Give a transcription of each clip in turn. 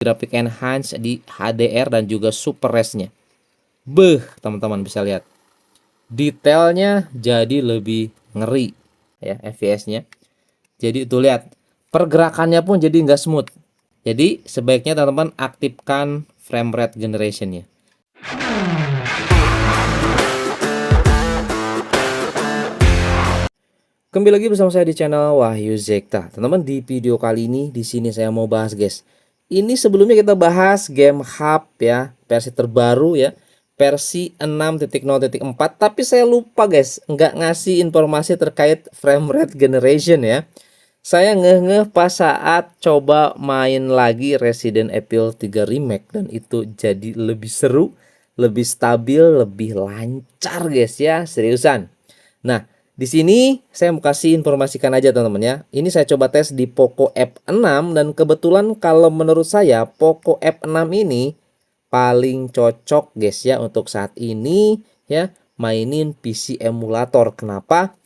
grafik enhance di HDR dan juga super res-nya. Beh, teman-teman bisa lihat. Detailnya jadi lebih ngeri ya FPS-nya. Jadi tuh lihat, pergerakannya pun jadi nggak smooth. Jadi sebaiknya teman-teman aktifkan frame rate generation-nya. Kembali lagi bersama saya di channel Wahyu Zekta. Teman-teman, di video kali ini di sini saya mau bahas, guys. Ini sebelumnya kita bahas game hub ya, versi terbaru ya, versi 6.0.4, tapi saya lupa, guys, nggak ngasih informasi terkait frame rate generation ya. Saya ngeh-ngeh pas saat coba main lagi Resident Evil 3 Remake, dan itu jadi lebih seru, lebih stabil, lebih lancar, guys ya, seriusan. Nah, di sini saya mau kasih informasikan aja teman-teman ya. Ini saya coba tes di Poco F6, dan kebetulan kalau menurut saya Poco F6 ini paling cocok, guys ya, untuk saat ini ya mainin PC emulator. Kenapa?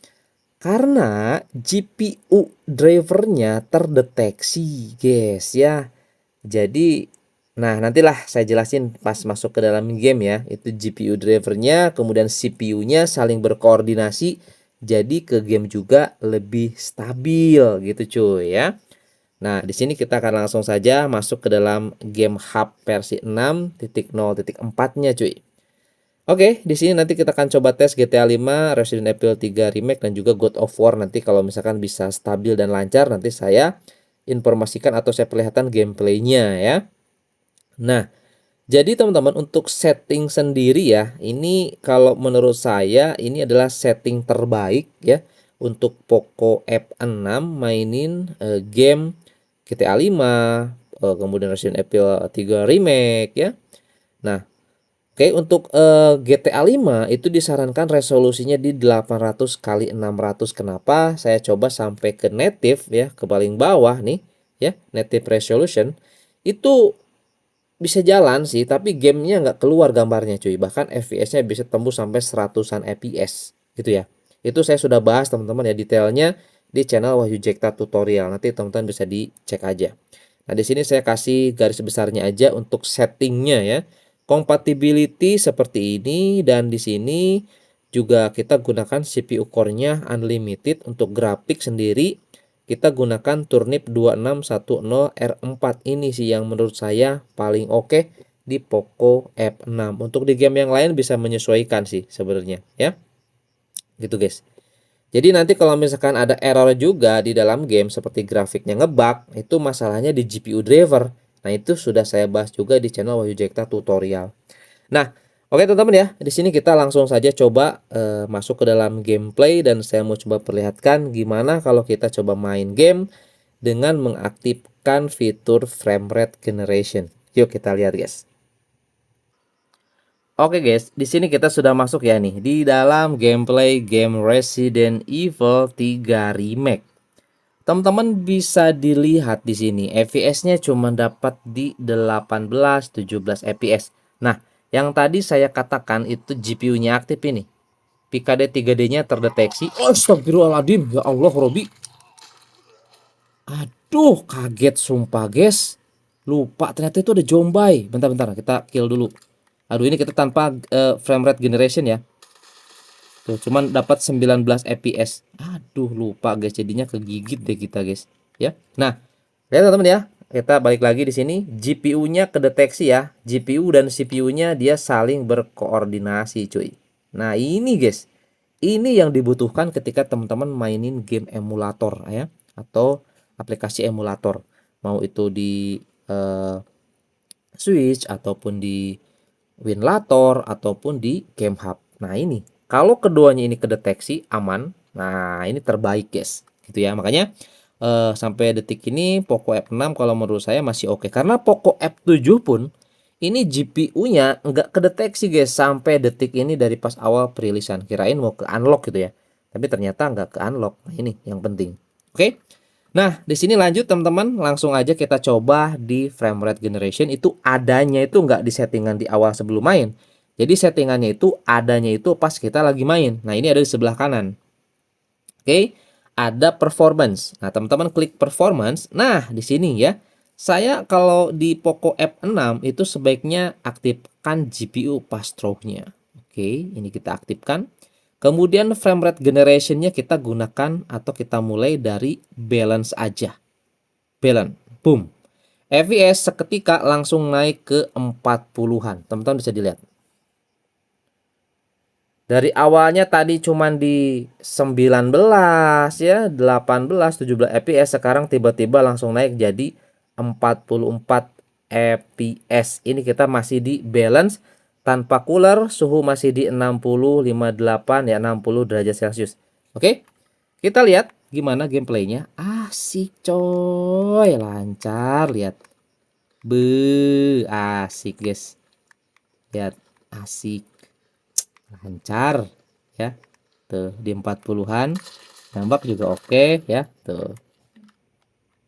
Karena GPU drivernya terdeteksi, guys ya. Jadi, nah nantilah saya jelasin pas masuk ke dalam game ya. Itu GPU drivernya, kemudian CPU-nya saling berkoordinasi. Jadi ke game juga lebih stabil gitu cuy ya. Nah, di sini kita akan langsung saja masuk ke dalam game hub versi 6.0.4-nya cuy. Oke, di sini nanti kita akan coba tes GTA 5, Resident Evil 3 Remake, dan juga God of War. Nanti kalau misalkan bisa stabil dan lancar, nanti saya informasikan atau saya perlihatkan gameplaynya ya. Nah, jadi teman-teman, untuk setting sendiri ya, ini kalau menurut saya ini adalah setting terbaik ya untuk Poco F6 mainin game GTA 5, kemudian Resident Evil 3 Remake ya. Nah, oke, untuk GTA 5 itu disarankan resolusinya di 800 kali 600. Kenapa? Saya coba sampai ke native ya, ke paling bawah nih ya, native resolution. Itu bisa jalan sih, tapi gamenya nggak keluar gambarnya cuy. Bahkan FPS-nya bisa tembus sampai 100-an FPS gitu ya. Itu saya sudah bahas teman-teman ya, detailnya di channel Wahyu Jekta tutorial. Nanti teman-teman bisa dicek aja. Nah, di sini saya kasih garis besarnya aja untuk settingnya ya. Compatibility seperti ini, dan di sini juga kita gunakan CPU core-nya unlimited. Untuk grafik sendiri kita gunakan Turnip 2610R4. Ini sih yang menurut saya paling oke di Poco F6. Untuk di game yang lain bisa menyesuaikan sih sebenarnya ya. Gitu guys. Jadi nanti kalau misalkan ada error juga di dalam game seperti grafiknya ngebug, itu masalahnya di GPU driver. Nah, itu sudah saya bahas juga di channel Wahyu Jekta tutorial. Nah, oke teman-teman ya, di sini kita langsung saja coba masuk ke dalam gameplay, dan saya mau coba perlihatkan gimana kalau kita coba main game dengan mengaktifkan fitur frame rate generation. Yuk kita lihat guys. Oke guys, di sini kita sudah masuk ya nih di dalam gameplay game Resident Evil 3 Remake. Teman-teman bisa dilihat di sini FPS-nya cuma dapat di 18-17 FPS. Nah, yang tadi saya katakan itu GPU-nya aktif ini. PKD 3D-nya terdeteksi. Astagfirullahaladzim, ya Allah Robi. Aduh, kaget sumpah guys. Lupa ternyata itu ada Zombie. Bentar-bentar, kita kill dulu. Aduh, ini kita tanpa frame rate generation ya. Tuh, cuman dapat 19 FPS. Aduh, lupa guys, jadinya kegigit deh kita guys. Ya. Nah, lihat teman-teman ya. Kita balik lagi di sini. GPU-nya kedeteksi ya. GPU dan CPU-nya dia saling berkoordinasi, cuy. Nah, ini guys. Ini yang dibutuhkan ketika teman-teman mainin game emulator ya, atau aplikasi emulator. Mau itu di Switch ataupun di Winlator ataupun di Game Hub. Nah, ini kalau keduanya ini kedeteksi aman, nah ini terbaik guys, gitu ya. Makanya sampai detik ini Poco F6 kalau menurut saya masih oke. Karena Poco F7 pun ini GPU-nya nggak kedeteksi guys sampai detik ini dari pas awal perilisan. Kirain mau ke unlock gitu ya, tapi ternyata nggak ke unlock. Nah, ini yang penting. Oke. Nah, di sini lanjut teman-teman, langsung aja kita coba di frame rate generation. Itu adanya itu nggak di settingan di awal sebelum main. Jadi settingannya itu adanya itu pas kita lagi main. Nah, ini ada di sebelah kanan. Oke, ada performance. Nah, teman-teman klik performance. Nah, di sini ya, Saya kalau di Poco F6 itu sebaiknya aktifkan GPU fast throw-nya. Oke, ini kita aktifkan. Kemudian frame rate generation-nya kita gunakan atau kita mulai dari balance aja. Balance, boom. FPS seketika langsung naik ke 40-an. Teman-teman bisa dilihat. Dari awalnya tadi cuman di 19 ya, 18, 17 fps, sekarang tiba-tiba langsung naik jadi 44 fps. Ini kita masih di balance tanpa cooler, suhu masih di 60, 58 ya, 60 derajat Celcius. Oke. Kita lihat gimana gameplaynya. Asik coy, lancar, lihat. Asik guys. Lihat, asik. Lancar ya, tuh di 40-an, nembak juga oke ya, tuh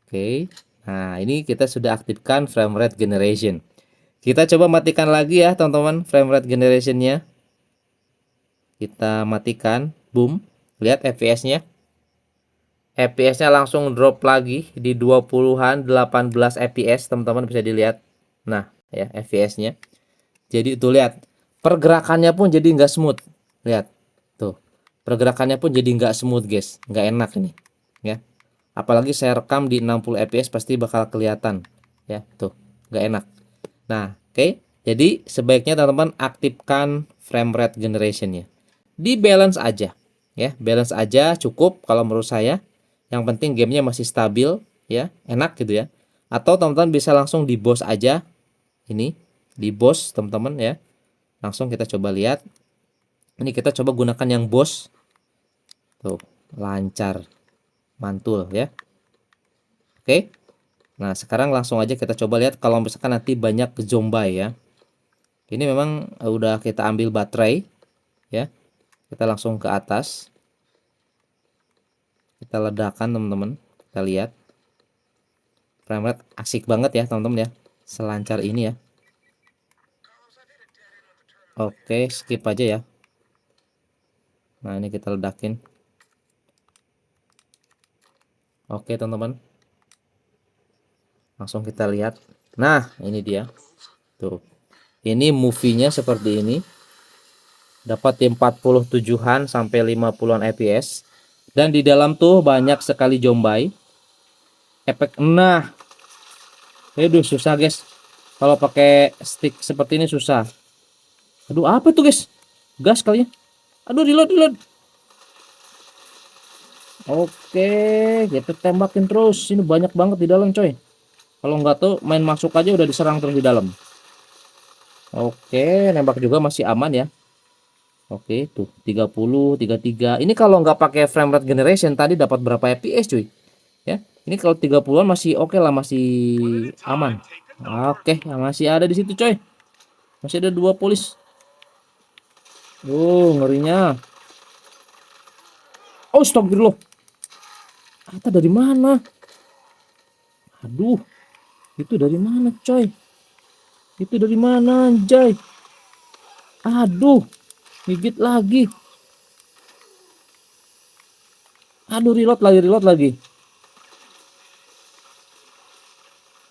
oke. Nah, ini kita sudah aktifkan frame rate generation. Kita coba matikan lagi ya teman-teman, frame rate generationnya kita matikan, boom. Lihat FPS-nya, FPS-nya langsung drop lagi di 20-an, 18 fps teman-teman bisa dilihat. Nah ya, FPS-nya jadi tuh lihat, pergerakannya pun jadi nggak smooth. Lihat tuh, pergerakannya pun jadi nggak smooth guys, nggak enak ini ya. Apalagi saya rekam di 60 fps pasti bakal kelihatan ya, tuh nggak enak. Nah oke, jadi sebaiknya teman-teman aktifkan frame rate generationnya, di balance aja ya, balance aja cukup kalau menurut saya. Yang penting gamenya masih stabil ya, enak gitu ya. Atau teman-teman bisa langsung di BOSS aja, ini di BOSS teman-teman ya. Langsung kita coba lihat. Ini kita coba gunakan yang BOSS. Tuh, lancar. Mantul ya. Oke. Nah, sekarang langsung aja kita coba lihat kalau misalkan nanti banyak zombie ya. Ini memang udah kita ambil baterai ya. Kita langsung ke atas. Kita ledakan teman-teman. Kita lihat. Frame rate asik banget ya teman-teman ya. Selancar ini ya. Oke, skip aja ya. Nah, ini kita ledakin. Oke teman-teman, langsung kita lihat. Nah ini dia tuh, ini movie-nya seperti ini, dapat di 47-an sampai 50-an fps, dan di dalam tuh banyak sekali zombie efek. Nah aduh susah guys, kalau pakai stick seperti ini susah. Aduh apa tuh guys, gas kali ya. Aduh reload. Oke, kita tembakin terus, ini banyak banget di dalam coy. Kalau nggak tuh main masuk aja udah diserang terus di dalam. Oke, nembak juga masih aman ya. Oke, tuh 30, 33. Ini kalau nggak pakai frame rate generation tadi dapat berapa FPS cuy? Ya. Ini kalau 30-an masih oke lah, masih aman. Oke, nah masih ada di situ coy. Masih ada 2 polis. Ngerinya. Oh, astagfirullah. Kata dari mana? Aduh, itu dari mana coy? Itu dari mana anjay? Aduh, gigit lagi. Aduh, reload lagi.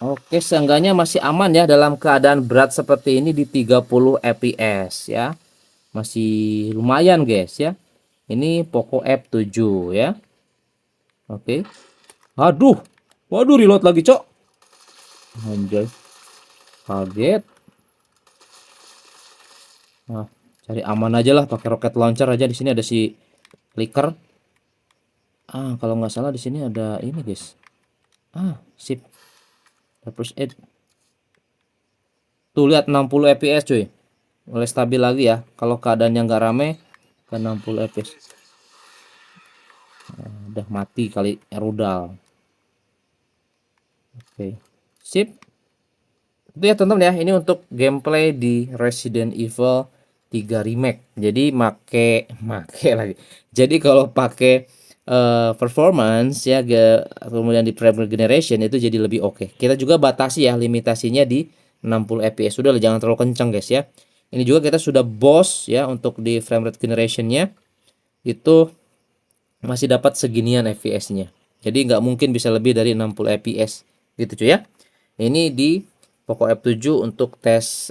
Oke, seenggaknya masih aman ya dalam keadaan berat seperti ini di 30 fps ya. Masih lumayan guys ya. Ini Poco F7 ya. Oke. Aduh. Waduh, reload lagi, Cok. Anjay. Kaget. Nah, cari aman aja lah, pakai rocket launcher aja. Di sini ada si clicker. Kalau nggak salah di sini ada ini, guys. Sip. First aid. Tuh lihat 60 fps cuy. Mulai stabil lagi ya. Kalau keadaannya nggak rame ke 60 fps. Udah mati kali rudal. Oke. Sip. Itu ya teman-teman ya, ini untuk gameplay di Resident Evil 3 Remake. Jadi make lagi. Jadi kalau pakai performance ya, kemudian di frame generation itu jadi lebih oke. Kita juga batasi ya limitasinya di 60 fps. Sudah, jangan terlalu kencang guys ya. Ini juga kita sudah boss ya, untuk di frame rate generationnya itu masih dapat seginian fps-nya. Jadi nggak mungkin bisa lebih dari 60 fps gitu cuy ya. Ini di Poco F7 untuk tes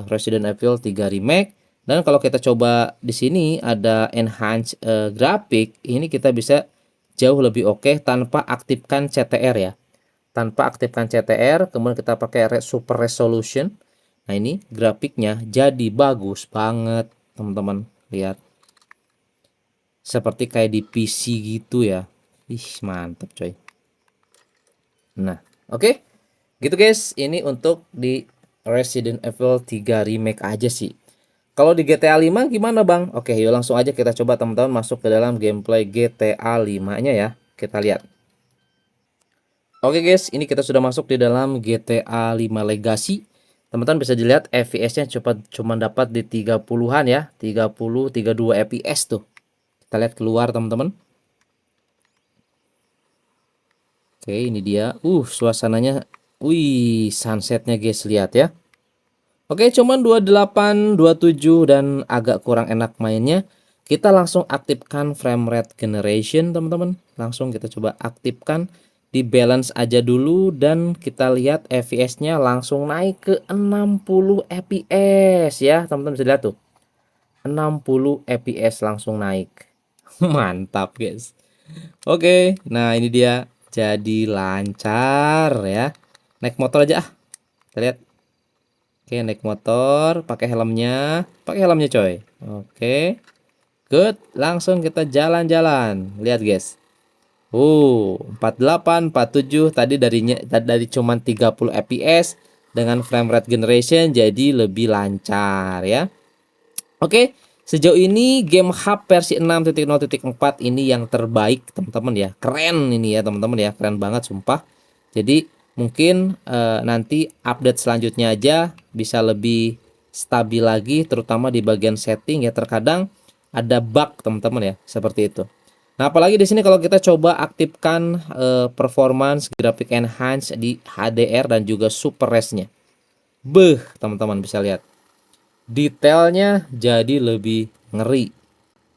Resident Evil 3 Remake. Dan kalau kita coba di sini ada enhance grafik, ini kita bisa jauh lebih oke tanpa aktifkan CTR ya. Tanpa aktifkan CTR, kemudian kita pakai super resolution. Nah, ini grafiknya jadi bagus banget, teman-teman. Lihat. Seperti kayak di PC gitu ya. Ih, mantap coy. Nah, oke. Gitu guys, ini untuk di Resident Evil 3 Remake aja sih. Kalau di GTA 5 gimana bang? Oke, yuk langsung aja kita coba teman-teman masuk ke dalam gameplay GTA 5-nya ya. Kita lihat. Oke guys, ini kita sudah masuk di dalam GTA 5 Legacy. Teman-teman bisa dilihat FPS-nya cuma dapat di 30-an ya. 30, 32 FPS tuh. Kita lihat keluar teman-teman. Oke, ini dia. Suasananya. Wih, sunsetnya guys, lihat ya. Oke, cuman 28, 27 dan agak kurang enak mainnya. Kita langsung aktifkan frame rate generation, teman-teman. Langsung kita coba aktifkan, di balance aja dulu dan kita lihat FPS-nya langsung naik ke 60 FPS ya, teman-teman bisa lihat tuh. 60 FPS langsung naik. Mantap, guys. Oke, nah ini dia jadi lancar ya. Naik motor aja ah. Kita lihat. Oke, naik motor, pakai helmnya coy. Oke, good, langsung kita jalan-jalan. Lihat guys, 48, 47 tadi dari cuman 30 fps dengan frame rate generation jadi lebih lancar ya. Oke, sejauh ini game hub versi 6.0.4 ini yang terbaik teman-teman ya. Keren ini ya teman-teman ya, keren banget sumpah. Jadi mungkin nanti update selanjutnya aja bisa lebih stabil lagi, terutama di bagian setting ya. Terkadang ada bug teman-teman ya, seperti itu. Nah, apalagi di sini kalau kita coba aktifkan performance graphic enhance di HDR dan juga super res-nya. Beh, teman-teman bisa lihat. Detailnya jadi lebih ngeri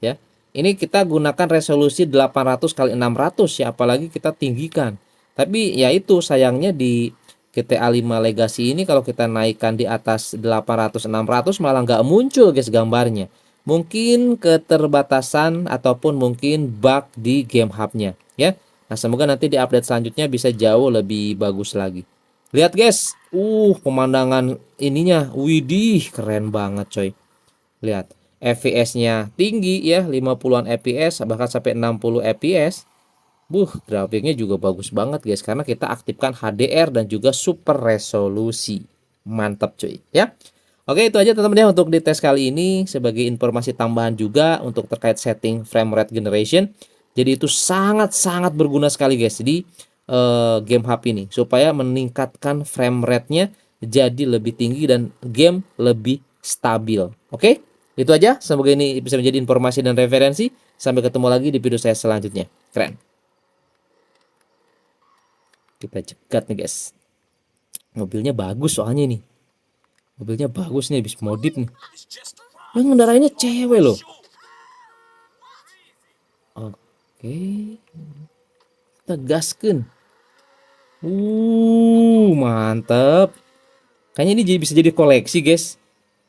ya. Ini kita gunakan resolusi 800 kali 600 ya, apalagi kita tinggikan. Tapi ya itu sayangnya di GTA 5 Legacy ini kalau kita naikkan di atas 800 600 malah nggak muncul guys gambarnya. Mungkin keterbatasan ataupun mungkin bug di game hubnya ya. Nah, semoga nanti di update selanjutnya bisa jauh lebih bagus lagi. Lihat guys, pemandangan ininya, widih, keren banget coy. Lihat, FPS-nya tinggi ya, 50-an FPS bahkan sampai 60 FPS. Grafiknya juga bagus banget guys karena kita aktifkan HDR dan juga super resolusi. Mantap cuy ya. Oke, itu aja teman-teman ya untuk di tes kali ini sebagai informasi tambahan juga untuk terkait setting frame rate generation. Jadi itu sangat-sangat berguna sekali guys di game hub ini supaya meningkatkan frame rate-nya jadi lebih tinggi dan game lebih stabil. Oke? Itu aja, semoga ini bisa menjadi informasi dan referensi. Sampai ketemu lagi di video saya selanjutnya. Keren. Kita cegat nih guys. Mobilnya bagus soalnya nih. Mobilnya bagus nih, habis modif nih. Yang ngendarainnya cewek loh. Oke. Kita gaskeun. Mantep. Kayaknya ini bisa jadi koleksi guys.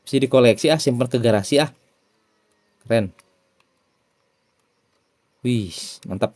Bisa jadi koleksi ah, simpan ke garasi ah. Keren. Wih, mantap.